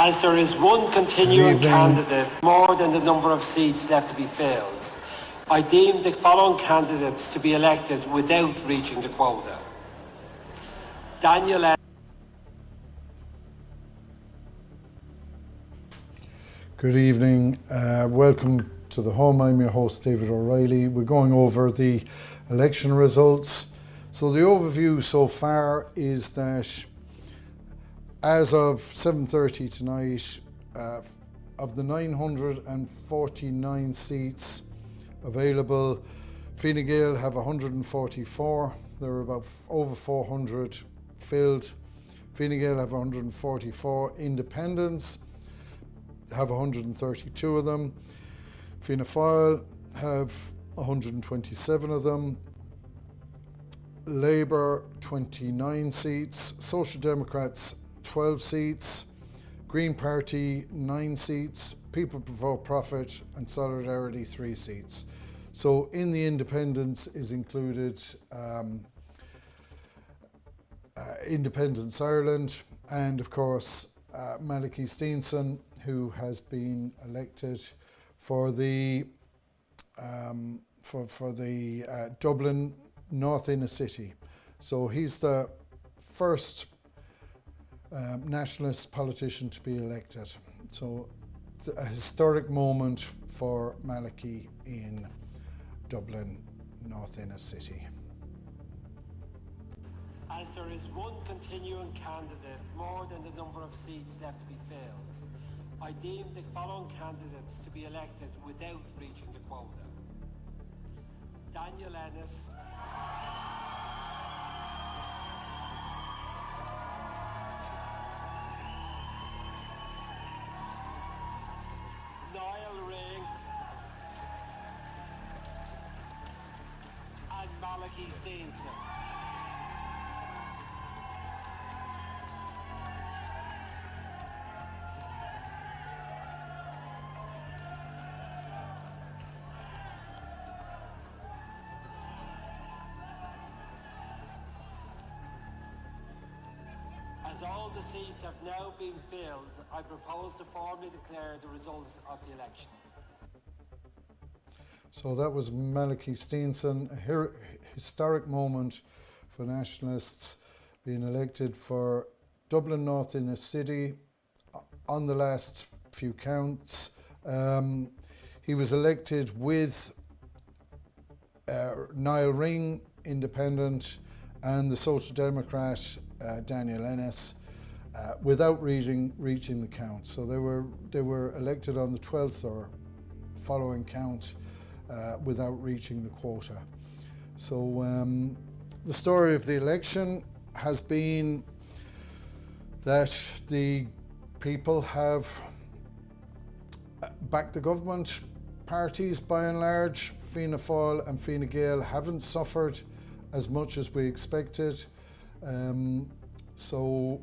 As there is one continuing candidate more than the number of seats left to be filled, I deem the following candidates to be elected without reaching the quota. Daniel Good evening, welcome to the home. I'm your host David O'Reilly. We're going over the election results. So the overview so far is that as of 7:30 tonight, of the 949 seats available, Fine Gael have 144. There are about over 400 filled. Fine Gael have 144. Independents have 132 of them. Fianna Fáil have 127 of them. Labour 29 seats. Social Democrats 12 seats. Green Party 9 seats. People for Profit and Solidarity 3 seats. So in the independents is included Independence Ireland and of course Malachy Steenson, who has been elected for the Dublin North Inner City. So he's the first nationalist politician to be elected. So a historic moment for Malachy in Dublin North Inner City. As there is one continuing candidate more than the number of seats left to be filled, I deem the following candidates to be elected without reaching the quota. Daniel Ennis, Niall Ring, and Malachy Steenson. As all the seats have now been filled, I propose to formally declare the results of the election. So that was Malachy Steenson, a historic moment for nationalists being elected for Dublin North Inner City on the last few counts. He was elected with Niall Ring, Independent, and the Social Democrat Daniel Ennis, without reaching the count. So they were elected on the 12th or following count without reaching the quota. So the story of the election has been that the people have backed the government parties by and large. Fianna Fáil and Fine Gael haven't suffered as much as we expected. So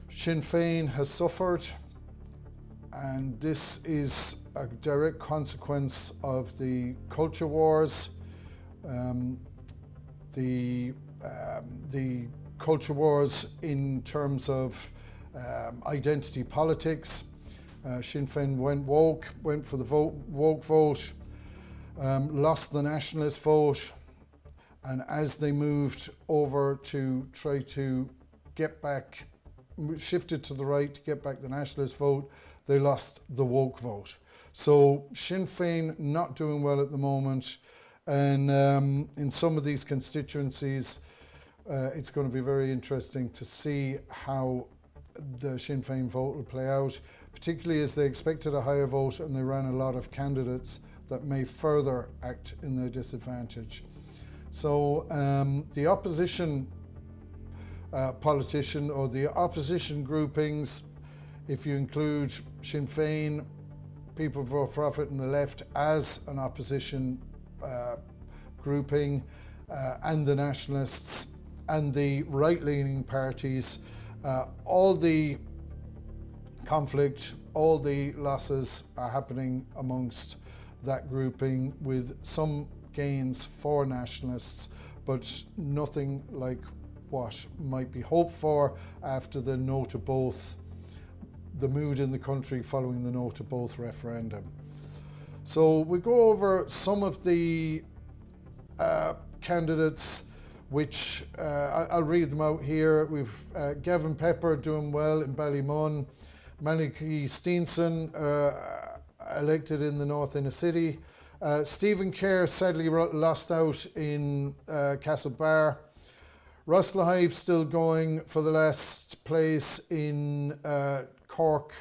Sinn Féin has suffered, and this is a direct consequence of the culture wars. The culture wars in terms of identity politics. Sinn Féin went for the woke vote, lost the nationalist vote. And as they moved over to try to get back, shifted to the right to get back the nationalist vote, they lost the woke vote. So Sinn Féin not doing well at the moment. And in some of these constituencies, it's going to be very interesting to see how the Sinn Féin vote will play out, particularly as they expected a higher vote and they ran a lot of candidates that may further act in their disadvantage. So the opposition politician or the opposition groupings, if you include Sinn Féin, People for Profit and the Left as an opposition grouping, and the nationalists and the right-leaning parties, all the conflict, all the losses are happening amongst that grouping, with some gains for nationalists, but nothing like what might be hoped for after the no to both the mood in the country following the no to both referendum. So we go over some of the candidates, which I'll read them out here. We've Gavin Pepper doing well in Ballymun, Malachy Steenson elected in the North Inner City, Stephen Kerr sadly lost out in Castlebar, Ross Lahive still going for the last place in Cork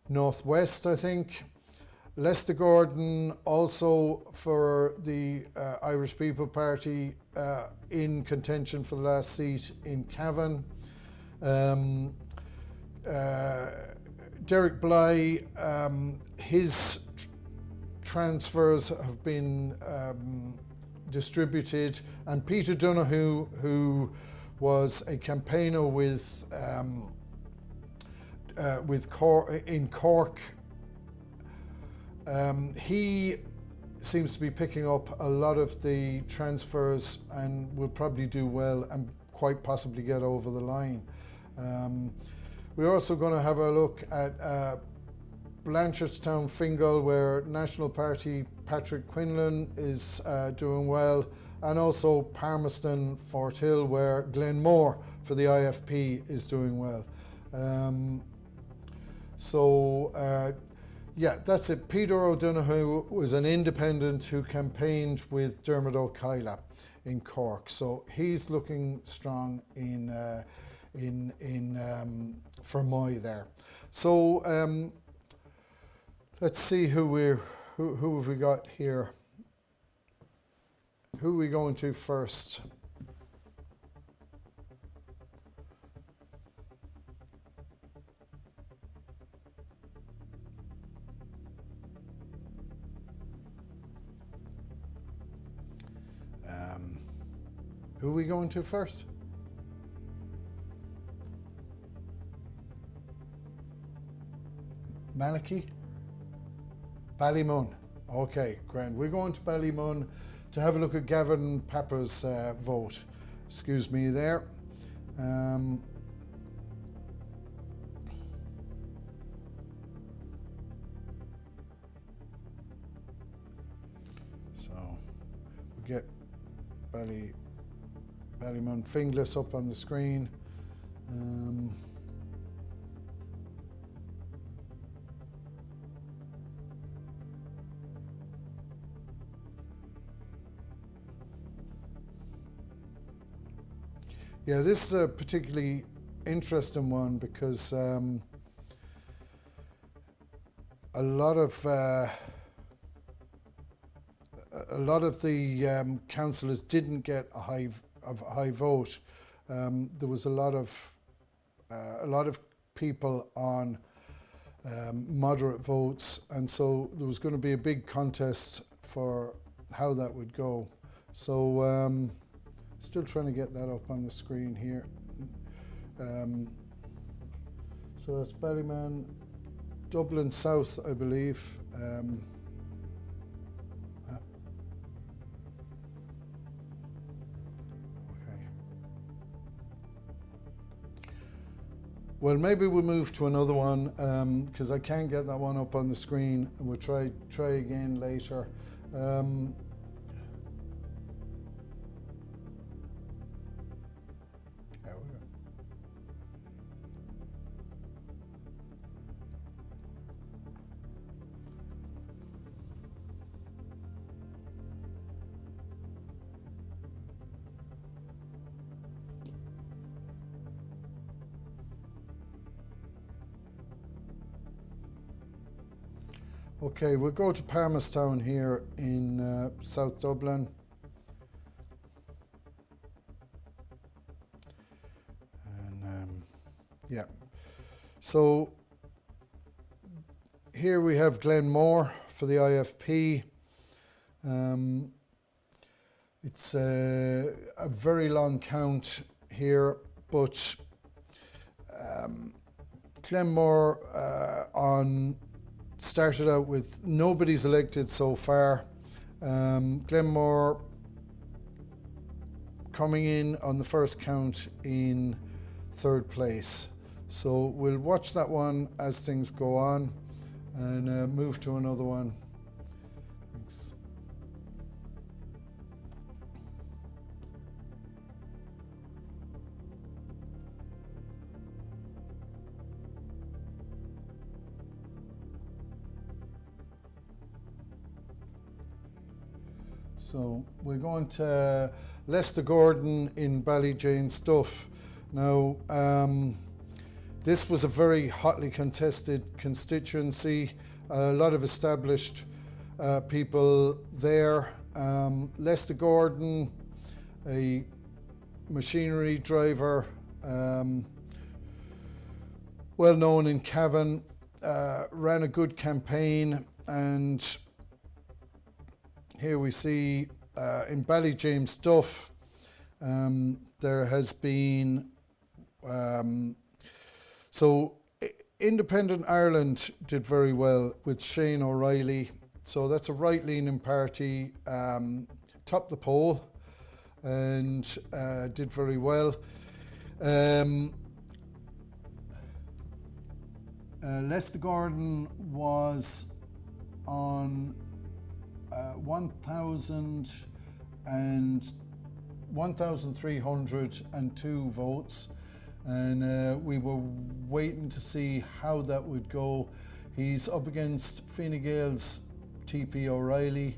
Northwest, I think. Lester Gordon also for the Irish People Party in contention for the last seat in Cavan. Derek Bly, his transfers have been distributed, and Peter Donoghue, who was a campaigner with in Cork, he seems to be picking up a lot of the transfers and will probably do well and quite possibly get over the line. We're also going to have a look at Blanchardstown Fingal, where National Party Patrick Quinlan is doing well, and also Palmerston Forthill, where Glenn Moore for the IFP is doing well. Yeah, that's it. Peter O'Donoghue was an independent who campaigned with Dermot O'Kyla in Cork, so he's looking strong in Fermoy there. So let's see who have we got here. Who are we going to first? Who are we going to first? Malachy? Ballymun. Okay, grand. We're going to Ballymun to have a look at Gavin Pepper's vote. Excuse me there. So we get Ballymun Finglas up on the screen. Yeah, this is a particularly interesting one because a lot of the councillors didn't get a high vote. There was a lot of people on moderate votes, and so there was going to be a big contest for how that would go. So still trying to get that up on the screen here. So that's Ballymun, Dublin South, I believe. Well, maybe we'll move to another one because I can't get that one up on the screen, and we'll try again later. Okay, we'll go to Palmerston here in South Dublin. And yeah, so here we have Glenn Moore for the IFP. It's a very long count here, but Glenn Moore started out with nobody's elected so far. Glenn Moore coming in on the first count in third place. So we'll watch that one as things go on and move to another one. Thanks. So we're going to Lester Gordon in Ballyjanestuff. Now, this was a very hotly contested constituency, a lot of established people there. Lester Gordon, a machinery driver, well known in Cavan, ran a good campaign, and here we see in Ballyjamestuff there has been so Independent Ireland did very well with Shane O'Reilly, so that's a right-leaning party, topped the poll and did very well. Lester Gordon was on 1,302 votes, and we were waiting to see how that would go. He's up against Fine Gael's TP O'Reilly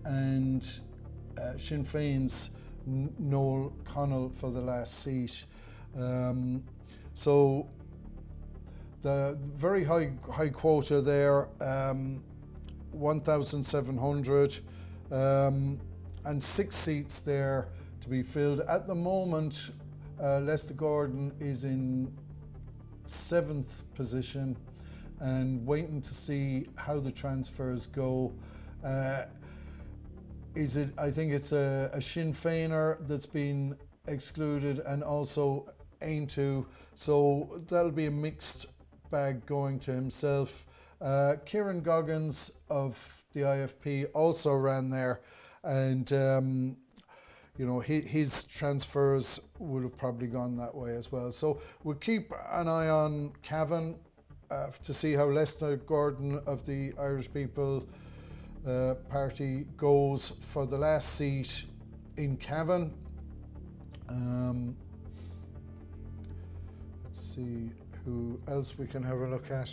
and Sinn Féin's Noel Connell for the last seat. So the very high quota there, 1,700, and 6 seats there to be filled. At the moment, Lester Gordon is in 7th position and waiting to see how the transfers go. I think it's a Sinn Féiner that's been excluded, and also Aintu, so that'll be a mixed bag going to himself. Kieran Goggins of the IFP also ran there, and you know, his transfers would have probably gone that way as well. So we'll keep an eye on Cavan to see how Lester Gordon of the Irish People Party goes for the last seat in Cavan. Let's see who else we can have a look at.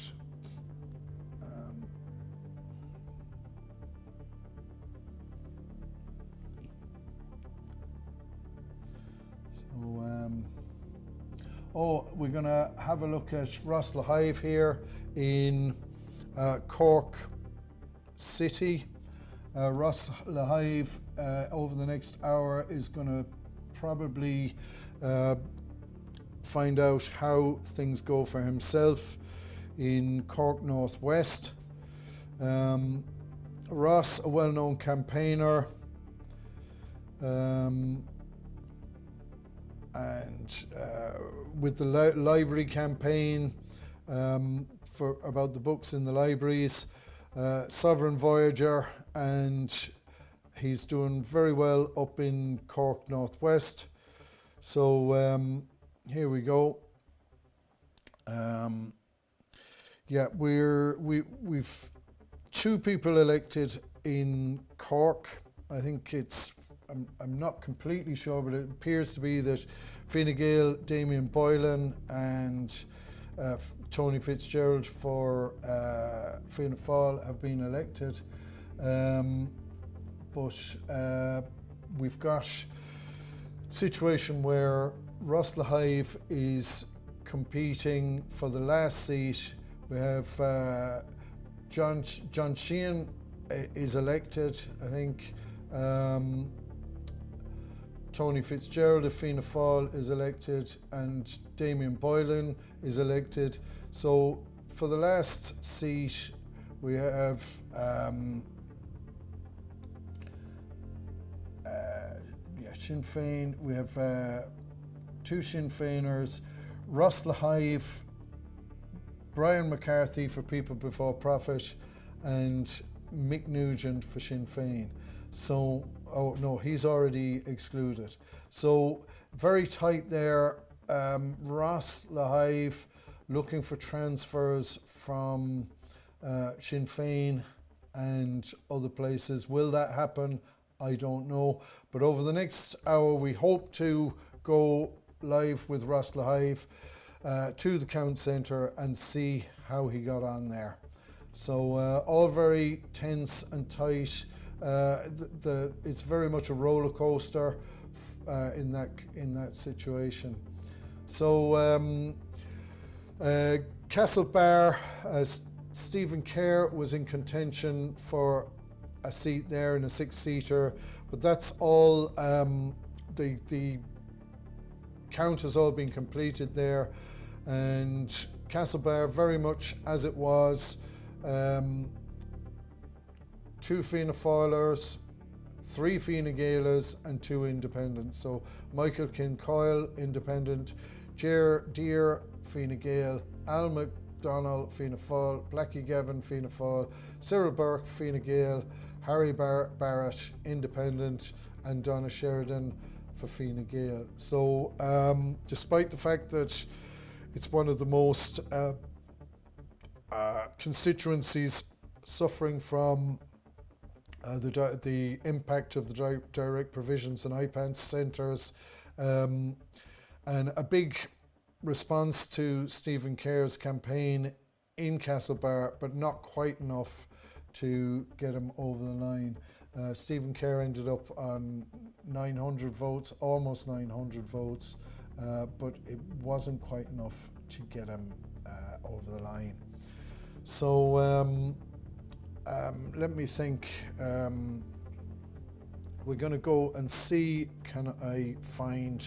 We're going to have a look at Rosslahive here in Cork City. Rosslahive over the next hour is going to probably find out how things go for himself in Cork Northwest. Ross, a well-known campaigner, and with the library campaign for about the books in the libraries, Sovereign Voyager, and he's doing very well up in Cork Northwest. So here we go. Yeah, we've 2 people elected in Cork. I think it's, I'm not completely sure, but it appears to be that Fine Gael, Damien Boylan, and Tony Fitzgerald for Fianna Fáil have been elected. But we've got a situation where Rosslahive is competing for the last seat. We have John Sheehan is elected, I think. Tony Fitzgerald of Fianna Fáil is elected, and Damien Boylan is elected. So for the last seat, we have Sinn Féin. We have 2 Sinn Féiners, Rosslahive, Brian McCarthy for People Before Profit, and Mick Nugent for Sinn Féin. So, oh no, he's already excluded. So very tight there. Rosslahive looking for transfers from Sinn Féin and other places. Will that happen? I don't know. But over the next hour, we hope to go live with Ross Lahive to the Count Centre and see how he got on there. So all very tense and tight. It's very much a roller coaster in that situation. So Castlebar, Stephen Kerr was in contention for a seat there in a 6-seater, but that's all. The count has all been completed there, and Castlebar very much as it was. 2 Fianna Fáilers, 3 Fine Gaelas and 2 independents. So Michael Kincoyle, independent, Ger Deere, Fine Gael, Al McDonnell, Fianna Fáil, Blackie Gavin, Fianna Fáil, Cyril Burke, Fine Gael, Harry Barrett, independent, and Donna Sheridan for Fine Gael. So despite the fact that it's one of the most constituencies suffering from the impact of the direct provisions and IPANS centres, and a big response to Stephen Kerr's campaign in Castlebar, but not quite enough to get him over the line. Stephen Kerr ended up on 900 votes, almost 900 votes, but it wasn't quite enough to get him over the line. So let me think. We're going to go and see, can I find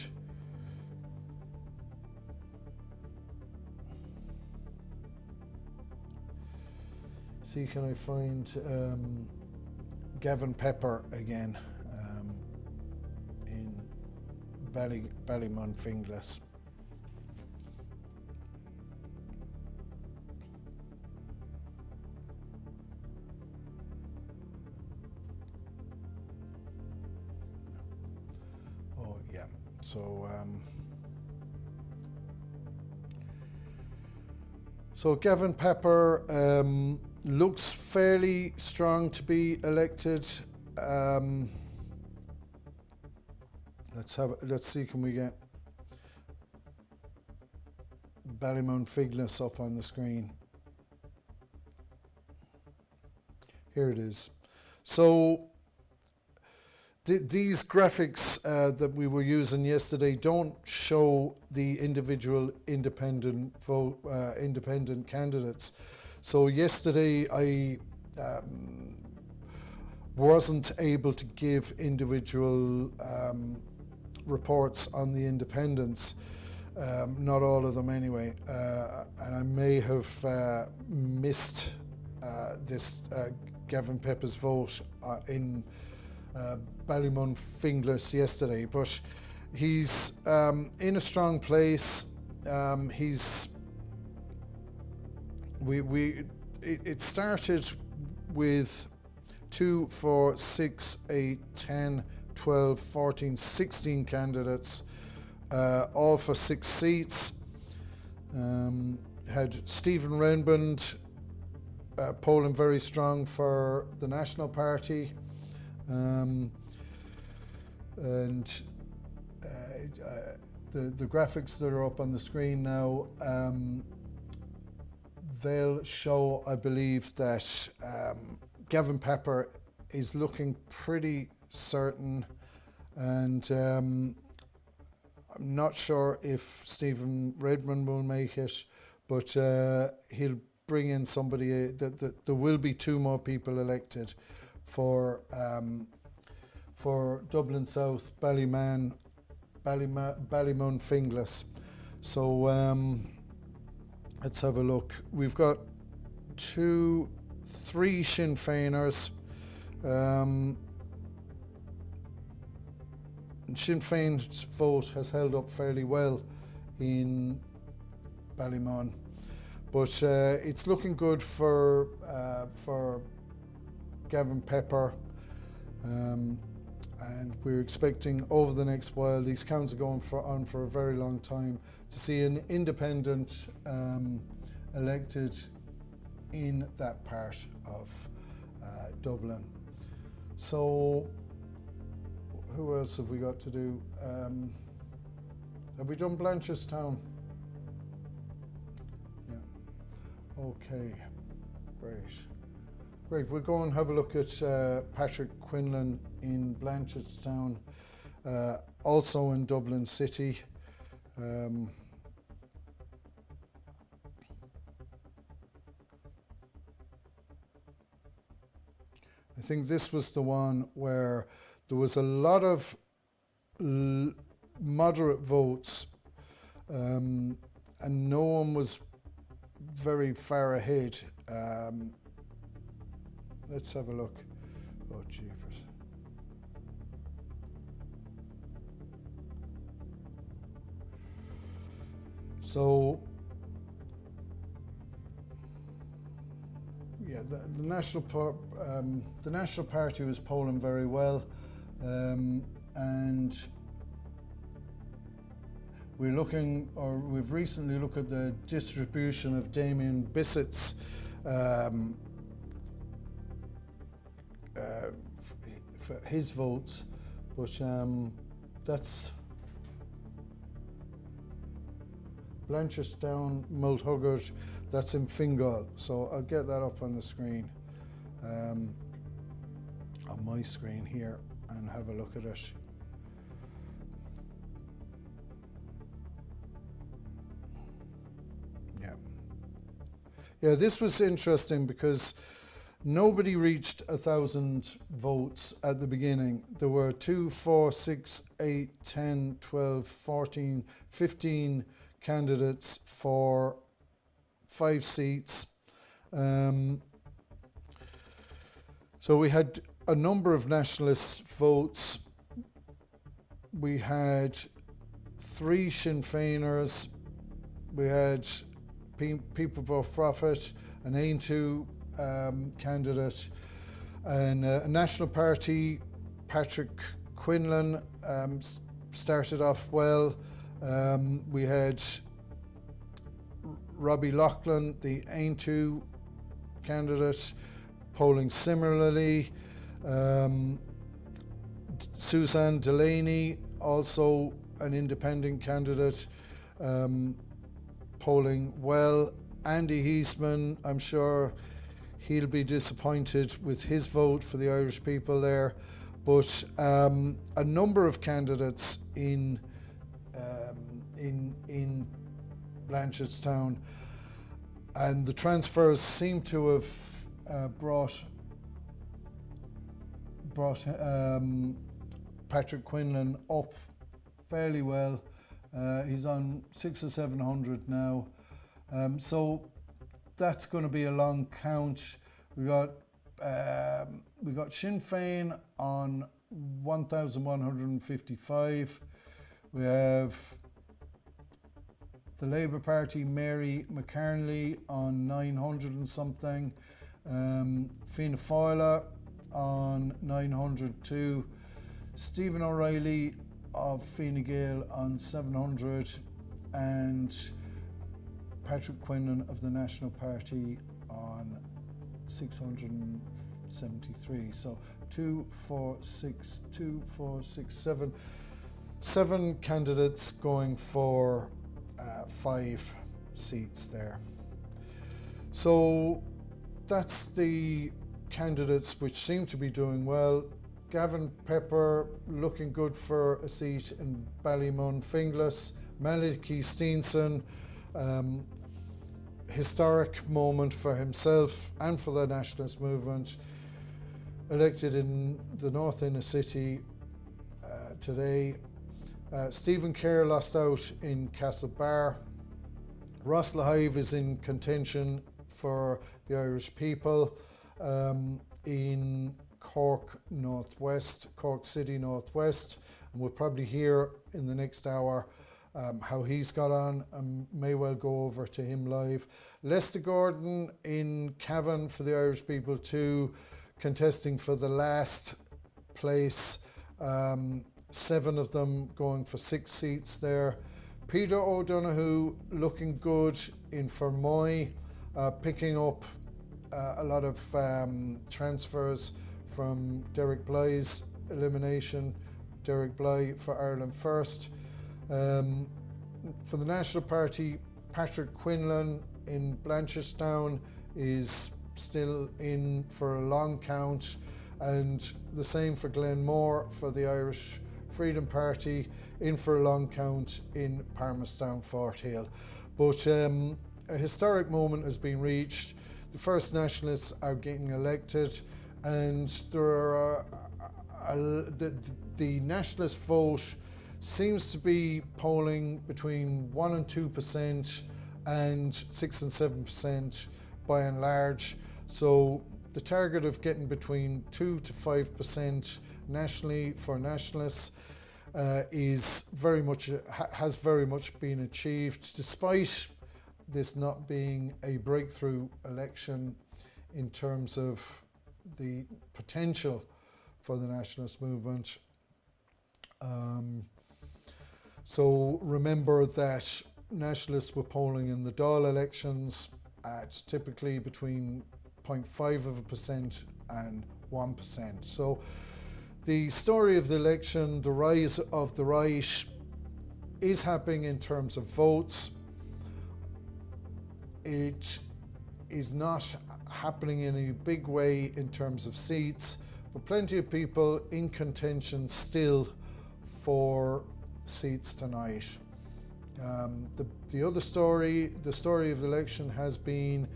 Gavin Pepper again in Ballymun-Finglas. Oh yeah, so Gavin Pepper looks fairly strong to be elected. Let's see, can we get Ballymun-Finglas up on the screen? Here it is. So these graphics that we were using yesterday don't show the individual independent candidates. So yesterday I wasn't able to give individual reports on the independents, not all of them anyway, and I may have missed this Gavin Pepper's vote in Ballymun-Finglas yesterday, but he's in a strong place. It started with 2, 4, 6, 8, 10, 12, 14, 16 candidates, all for 6 seats. Had Stephen Renbund polling very strong for the National Party, and the graphics that are up on the screen now, they'll show, I believe, that Gavin Pepper is looking pretty certain, and I'm not sure if Stephen Redmond will make it, but he'll bring in somebody. That there will be 2 more people elected for Dublin South, Ballymun-Finglas. So let's have a look. We've got 3 Sinn Féiners. Sinn Féin's vote has held up fairly well in Ballymun, but it's looking good for Gavin Pepper, and we're expecting over the next while, these counts are going on for a very long time, to see an independent elected in that part of Dublin. So who else have we got to do? Have we done Blanchardstown? Yeah. Okay, great. We'll go and have a look at Patrick Quinlan in Blanchardstown, also in Dublin City. I think this was the one where there was a lot of moderate votes, and no one was very far ahead. Let's have a look. Oh, jeepers. So, yeah, the National Party was polling very well, and we've recently looked at the distribution of Damien Bissett's for his votes, but that's Blanchardstown, Multhuggard, that's in Fingal, so I'll get that up on the screen, on my screen here, and have a look at it. Yeah, this was interesting because nobody reached 1,000 votes at the beginning. There were 2, 4, 6, 8, 10, 12, 14, 15 candidates for 5 seats. So we had a number of nationalist votes. We had 3 Sinn Féiners. We had People for Profit, an Aontú candidate, and a National Party, Patrick Quinlan, started off well. We had Robbie Loughlin, the Aontú candidate, polling similarly. Suzanne Delaney, also an independent candidate, polling well. Andy Heisman, I'm sure he'll be disappointed with his vote for the Irish people there, but a number of candidates in Blanchardstown, and the transfers seem to have brought Patrick Quinlan up fairly well. He's on 600 or 700 now, so that's going to be a long count. We got Sinn Féin on 1,155. We have the Labour Party, Mary McCarnley, on 900 and something. Fianna Fáil on 902. Stephen O'Reilly of Fine Gael on 700, and Patrick Quinlan of the National Party on 673. So 2, 4, 6, 7 candidates going for 5 seats there. So that's the candidates which seem to be doing well. Gavin Pepper looking good for a seat in Ballymun Finglas. Malachy Steenson, historic moment for himself and for the nationalist movement, elected in the North Inner City today. Stephen Kerr lost out in Castlebar. Ross Lahive is in contention for the Irish people in Cork Northwest, Cork City Northwest, and we'll probably hear in the next hour how he's got on, and may well go over to him live. Lester Gordon in Cavan for the Irish people too, contesting for the last place. 7 of them going for 6 seats there. Peter O'Donoghue looking good in Fermoy, picking up a lot of transfers from Derek Bly's elimination. Derek Bly for Ireland First. For the National Party, Patrick Quinlan in Blanchardstown is still in for a long count, and the same for Glenn Moore for the Irish Freedom Party, in for a long count in Palmerstown Forthill. But a historic moment has been reached. The First Nationalists are getting elected, and there are the nationalist vote seems to be polling between 1 and 2% and 6 and 7% by and large. So the target of getting between 2 to 5% nationally for nationalists has very much been achieved, despite this not being a breakthrough election in terms of the potential for the nationalist movement. So remember that nationalists were polling in the Dáil elections at typically between 0.5% and 1%. So the story of the election, the rise of the right, is happening in terms of votes. It is not happening in a big way in terms of seats, but plenty of people in contention still for seats tonight. The other story, the story of the election, has been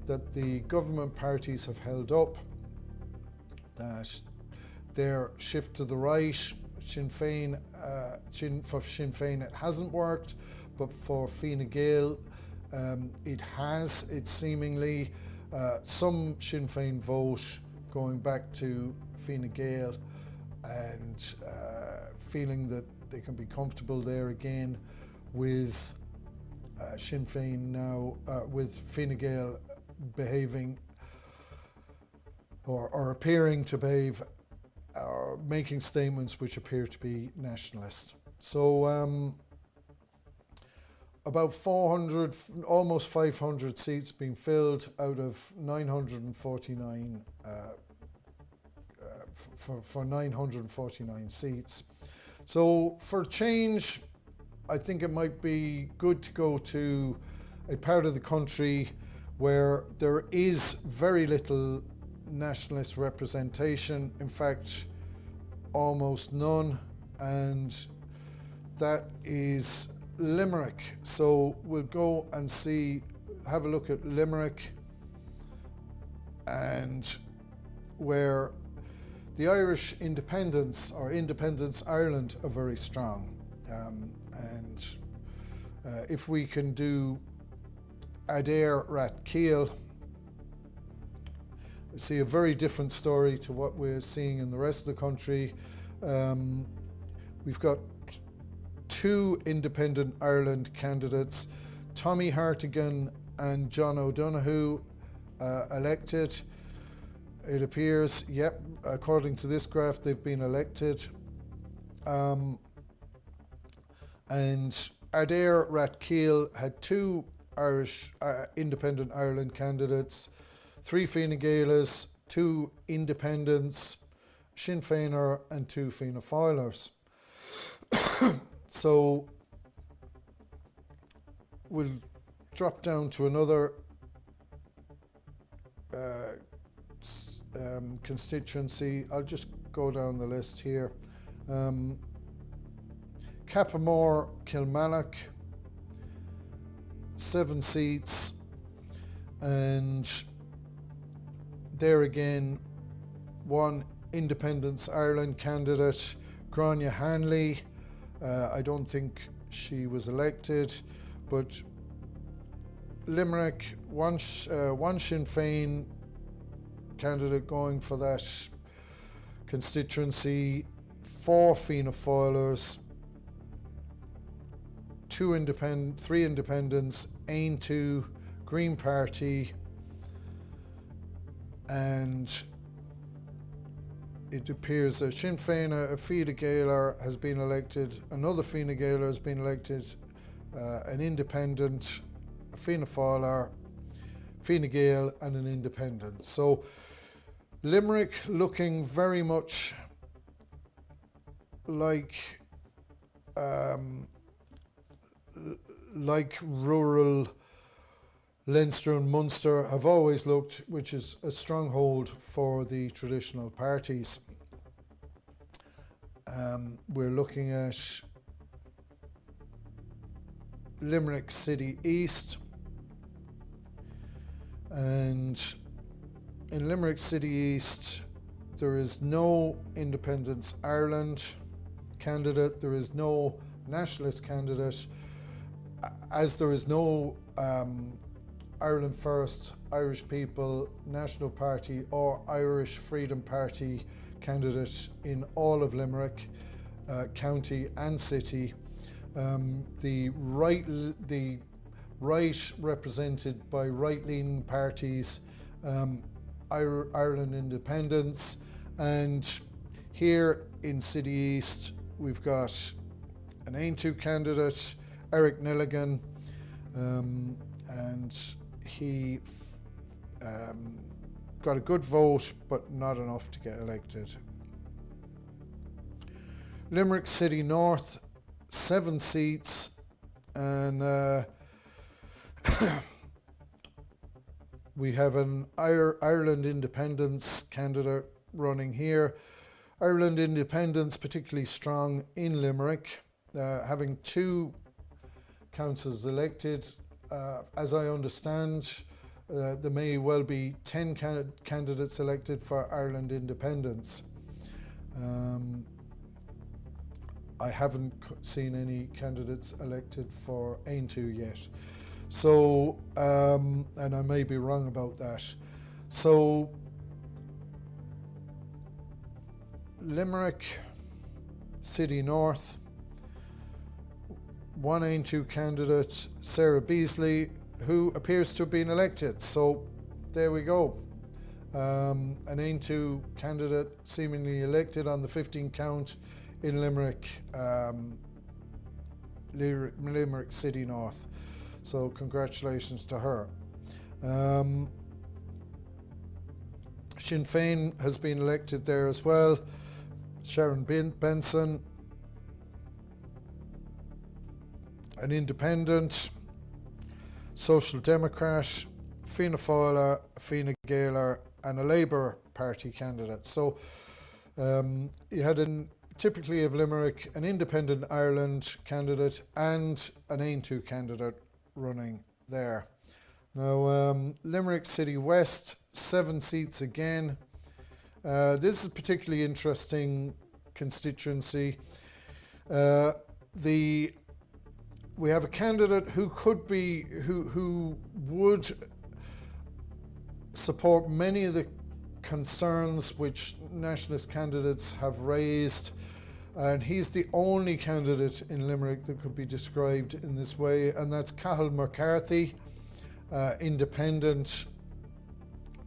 that the government parties have held up, that their shift to the right, Sinn Féin, for Sinn Féin it hasn't worked, but for Fine Gael it has. It's seemingly some Sinn Féin vote going back to Fine Gael and feeling that they can be comfortable there again with Sinn Féin now, with Fine Gael behaving or appearing to behave or making statements which appear to be nationalist. So about 400, almost 500 seats being filled out of 949 for 949 seats. So for change, I think it might be good to go to a part of the country where there is very little nationalist representation, in fact almost none, and that is Limerick. So we'll go and have a look at Limerick, and where the Irish independents, or Independence Ireland, are very strong. And if we can do Adair Rat Keel, see a very different story to what we're seeing in the rest of the country. We've got 2 Independent Ireland candidates, Tommy Hartigan and John O'Donoghue, elected. It appears, yep, according to this graph, they've been elected. And Adair Rat Keel had 2 Irish Independent Ireland candidates, 3 Fine Gaelas, 2 independents, Sinn Féiner and 2 Fianna Fáilers. So we'll drop down to another constituency. I'll just go down the list here. Cappamore, Kilmallock, 7 seats, and there again, 1 Independence Ireland candidate, Grania Hanley. I don't think she was elected, but Limerick, one Sinn Féin candidate going for that constituency, 4 Fianna Fáilers, 3 independents, Aontú, Green Party, and it appears that Sinn Féin, a Fine Gaeler, has been elected, another Fine Gaeler has been elected, an independent, a Fianna Fáiler, Fine Gael and an independent. So Limerick looking very much like rural Leinster and Munster have always looked, which is a stronghold for the traditional parties. We're looking at Limerick City East, and in Limerick City East there is no Independence Ireland candidate, there is no nationalist candidate, as there is no Ireland First, Irish People, National Party or Irish Freedom Party candidate in all of Limerick, county and city. The right represented by right-leaning parties, Ireland Independence, and here in City East we've got an Aontú candidate, Eric Nilligan, and he got a good vote but not enough to get elected. Limerick City North, 7 seats, and we have an Ireland Independence candidate running here. Ireland Independence particularly strong in Limerick, having 2 councillors elected. As I understand, there may well be 10 candidates elected for Ireland Independence. I haven't seen any candidates elected for Aontú yet. So, and I may be wrong about that. So, Limerick City North, 1 Aontú candidate, Sarah Beasley, who appears to have been elected. So, there we go. An Aontú candidate seemingly elected on the 15 count in Limerick, Limerick City North. So congratulations to her. Sinn Féin has been elected there as well. Sharon Benson, an independent, Social Democrat, Fianna Fáiler, Fine Gaeler and a Labour Party candidate. So you had typically of Limerick, an independent Ireland candidate and an Aontú candidate running there. Now, Limerick City West, 7 seats again. This is a particularly interesting constituency. We have a candidate who who would support many of the concerns which nationalist candidates have raised, and he's the only candidate in Limerick that could be described in this way, and that's Cathal McCarthy, independent,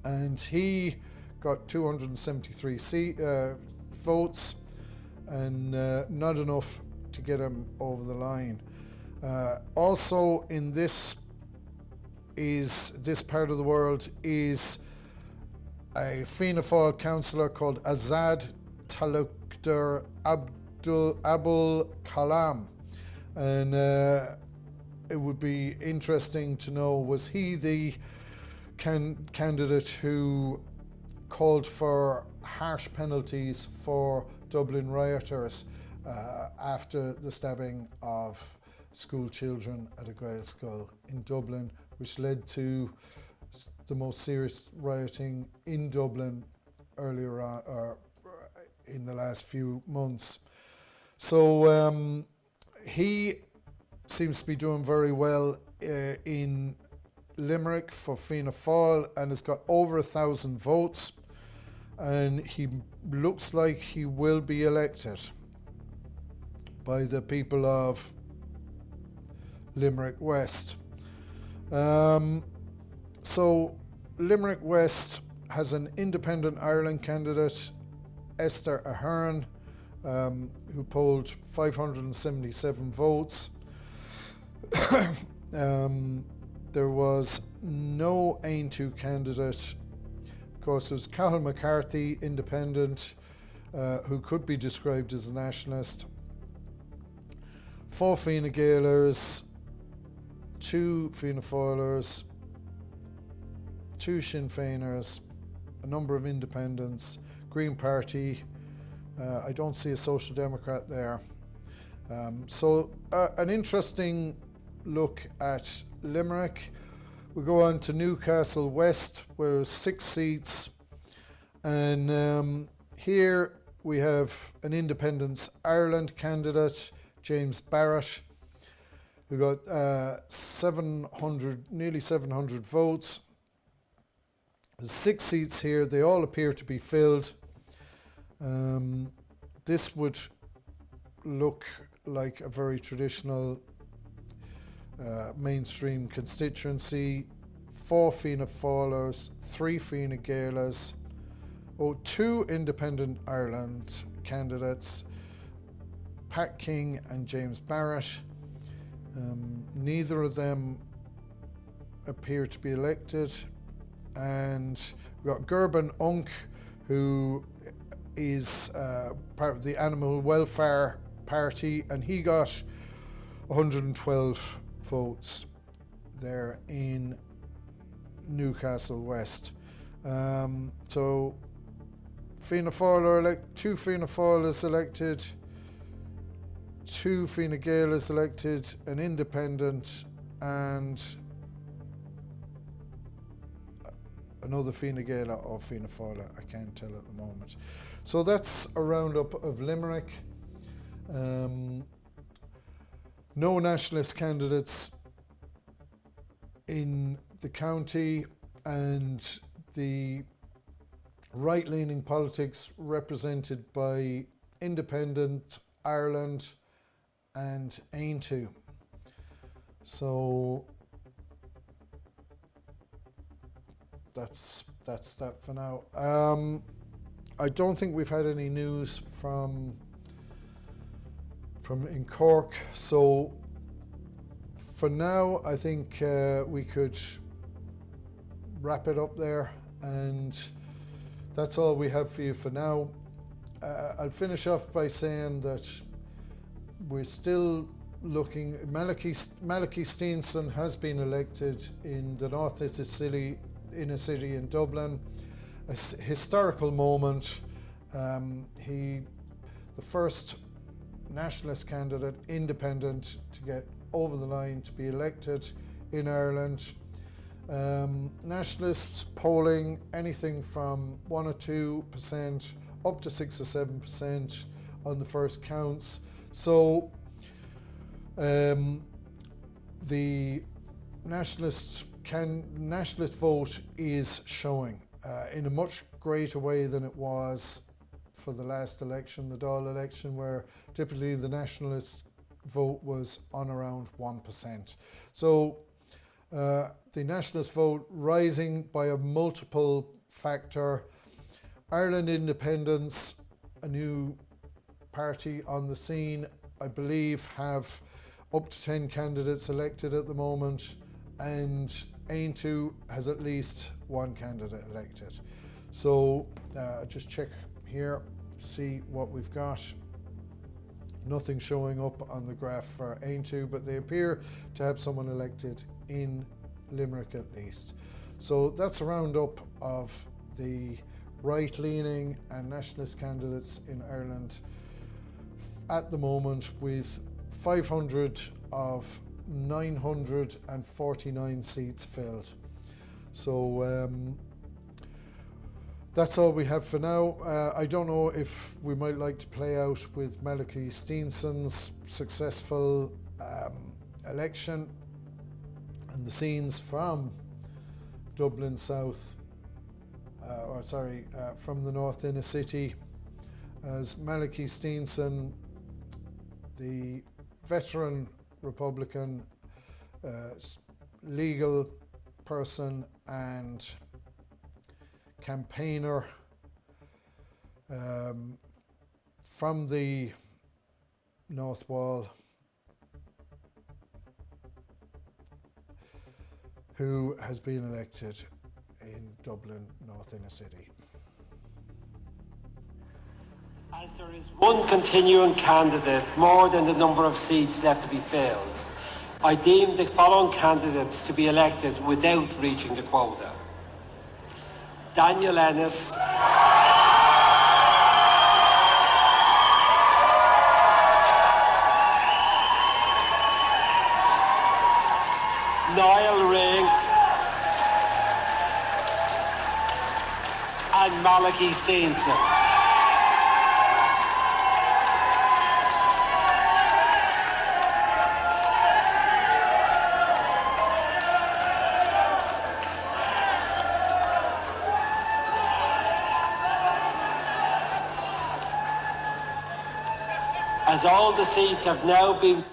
and he got 273 votes, and not enough to get him over the line. Also in this part of the world is a Fianna Fáil councillor called Azad Talukder Abul Kalam, and it would be interesting to know, was he the candidate who called for harsh penalties for Dublin rioters after the stabbing of school children at a Gael school in Dublin, which led to the most serious rioting in Dublin earlier on, or in the last few months. So he seems to be doing very well in Limerick for Fianna Fáil and has got over 1,000 votes, and he looks like he will be elected by the people of Limerick West. So Limerick West has an independent Ireland candidate, Esther Ahern, who polled 577 votes. There was no Aontú candidate. Of course, there was Cathal McCarthy, independent, who could be described as a nationalist. 4 Fine Gaelers, 2 Fianna Fáilers, 2 Sinn Féiners, a number of independents, Green Party. I don't see a Social Democrat there. So an interesting look at Limerick. We go on to Newcastle West, where there's 6 seats, and here we have an Independence Ireland candidate, James Barrett, who got nearly 700 votes. There's 6 seats here. They all appear to be filled. This would look like a very traditional mainstream constituency. 4 Fianna Fáilers, 3 Fine Gaelers, 2 Independent Ireland candidates, Pat King and James Barrett. Neither of them appear to be elected. And we've got Gerben Unk, who is part of the Animal Welfare Party, and he got 112 votes there in Newcastle West. So Fianna Fáil 2 Fianna Fáil elected, 2 Fine Gael is elected, an independent, and another Fine Gael or Fianna Fáil, I can't tell at the moment. So that's a roundup of Limerick. No nationalist candidates in the county, and the right-leaning politics represented by Independent Ireland and Aontú. So that's that for now. I don't think we've had any news from in Cork, so for now I think we could wrap it up there, and that's all we have for you for now. I'll finish off by saying that we're still looking. Malachy Steenson has been elected in the North-East City inner city in Dublin. A historical moment. The first nationalist candidate, independent, to get over the line to be elected in Ireland. Nationalists polling anything from 1 or 2% up to 6 or 7% on the first counts. So the nationalist vote is showing in a much greater way than it was for the last election, the Dáil election, where typically the nationalist vote was on around 1%. So the nationalist vote rising by a multiple factor. Ireland Independence, a new party on the scene, I believe have up to 10 candidates elected at the moment, and Aontú has at least 1 candidate elected. So just check here, see what we've got. Nothing showing up on the graph for Aontú, but they appear to have someone elected in Limerick at least. So that's a roundup of the right-leaning and nationalist candidates in Ireland at the moment, with 500 of 949 seats filled. So that's all we have for now. I don't know if we might like to play out with Malachy Steenson's successful election and the scenes from Dublin South, from the North Inner City, as Malachy Steenson, the veteran Republican legal person and campaigner, From the North Wall, who has been elected in Dublin North Inner City. As there is one continuing candidate more than the number of seats left to be filled, I deem the following candidates to be elected without reaching the quota. Daniel Ennis, Niall Ring and Malachy Steenson. As all the seats have now been